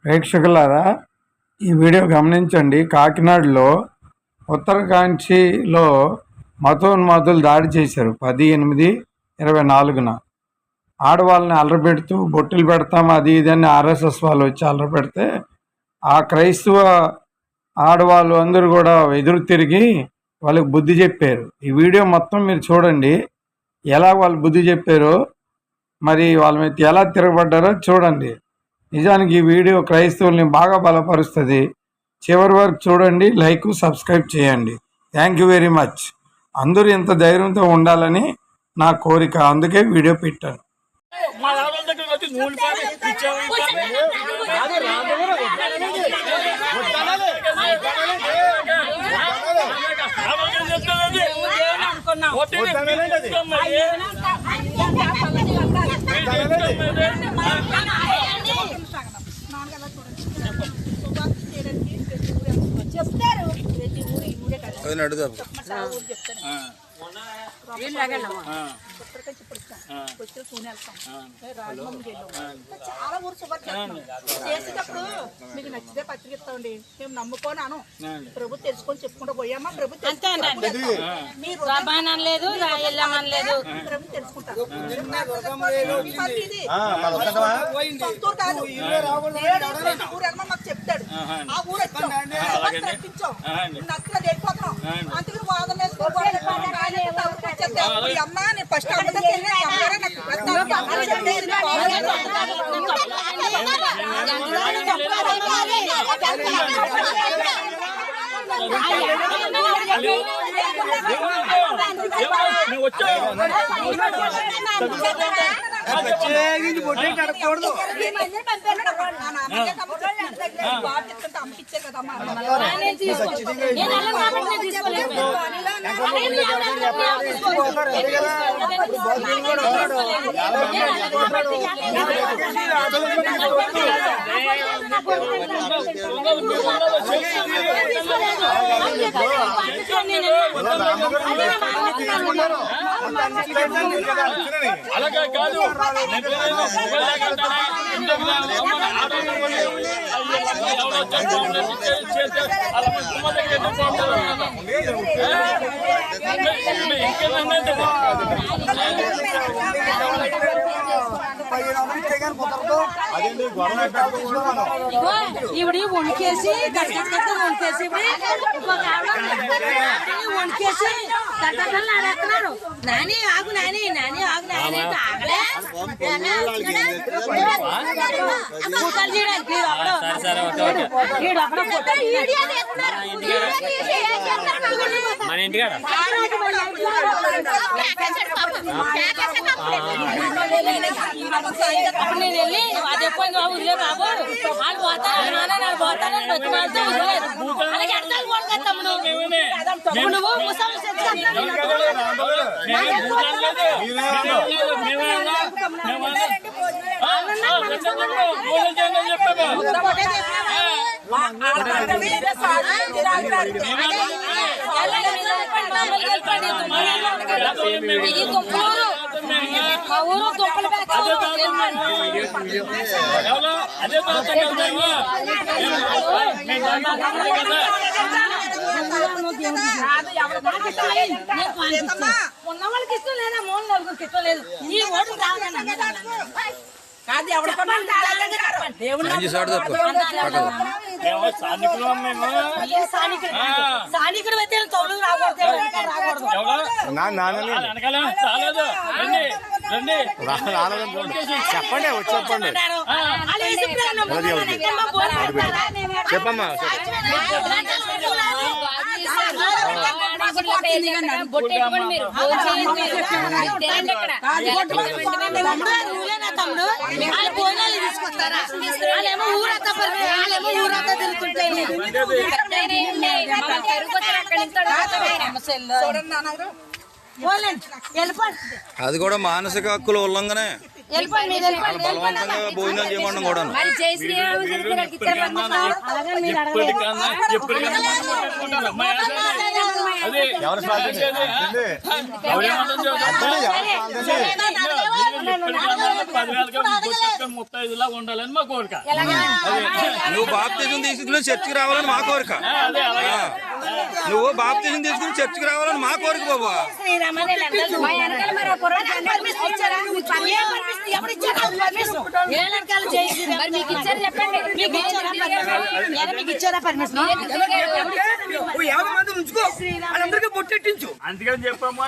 ప్రేక్షకులారా, ఈ వీడియో గమనించండి. కాకినాడలో ఉత్తరకాంక్షిలో మతోన్మాదులు దాడి చేశారు 10/8/24. ఆడవాళ్ళని అల్లరిపెడుతూ బొట్టులు పెడతాం అది ఇదని ఆర్ఎస్ఎస్ వాళ్ళు వచ్చి అల్లరిపెడితే ఆ క్రైస్తవ ఆడవాళ్ళు అందరూ కూడా ఎదురు తిరిగి వాళ్ళకి బుద్ధి చెప్పారు. ఈ వీడియో మొత్తం మీరు చూడండి, ఎలా వాళ్ళు బుద్ధి చెప్పారో, మరి వాళ్ళ మీద ఎలా తిరగబడ్డారో చూడండి. నిజానికి ఈ వీడియో క్రైస్తవుల్ని బాగా బలపరుస్తుంది. చివరి వరకు చూడండి, లైక్ సబ్స్క్రైబ్ చేయండి. Thank you very much. అందరూ ఇంత ధైర్యంతో ఉండాలని నా కోరిక, అందుకే వీడియో పెట్టాను. చాలా ఊరు శుభ్రం చేసేటప్పుడు మీకు నచ్చితే పత్రిక ఇస్తామండి. మేము నమ్ముకోనాను ప్రభు తెలుసుకొని చెప్పుకుంటూ పోయామా, ప్రభు లేదు ప్రభు తెలుసుకుంటారు. మాకు చెప్తాడు ఆ ఊరు వచ్చాం నప్పించాం నచ్చలేదు వెళ్ళిపోతున్నాం. అందుకని వాదన అమ్మ నేను ఫస్ట్ అమ్మకిచ్చారు కదమ్మా. అలాగే కాదు ఇవి వణికేసి వణికేసి వణికేసి ఆడేస్తున్నారు. నాని ఆగు నాని నాని ఆగు నాని ఆగలే మన ఇంటికి అప్పుడు నేను వెళ్ళి అది ఎప్పుడు ఊరిలో బాబు వాళ్ళు పోతాను నాన్న పోతానని వచ్చి మాతో అలాగే అర్థాలు పోను తమ్ముడు నువ్వు ఊరు దుంపలు ఉన్న వాళ్ళకి ఇష్టం లేదా మూడు నలుగురికి ఇష్టం లేదు. ఈ ఓటు కాదు ఎవరు సానికుడు అయితే తోడు రాకూడదు. చెప్పండి చెప్పమ్మా. తమ్ముడు వాళ్ళు భోజనాలు తీసుకొస్తారా? వాళ్ళేమో ఊరంతా వాళ్ళేమో ఊరంతా తిరుగుతుంటే అది కూడా మానసిక హక్కుల ఉల్లంఘనే. బలవంతంగా భోజనాలు చేయమడం కూడా ఎవరు ముత్తైదులా ఉండాలని మా కోరిక. నువ్వు బాప్తిజం తీసుకుని చర్చికి రావాలని మా కోరిక. నువ్వు బాప్తిజం తీసుకుని చర్చికి రావాలని మా కోరిక బాబా. అందుకని చెప్పమ్మా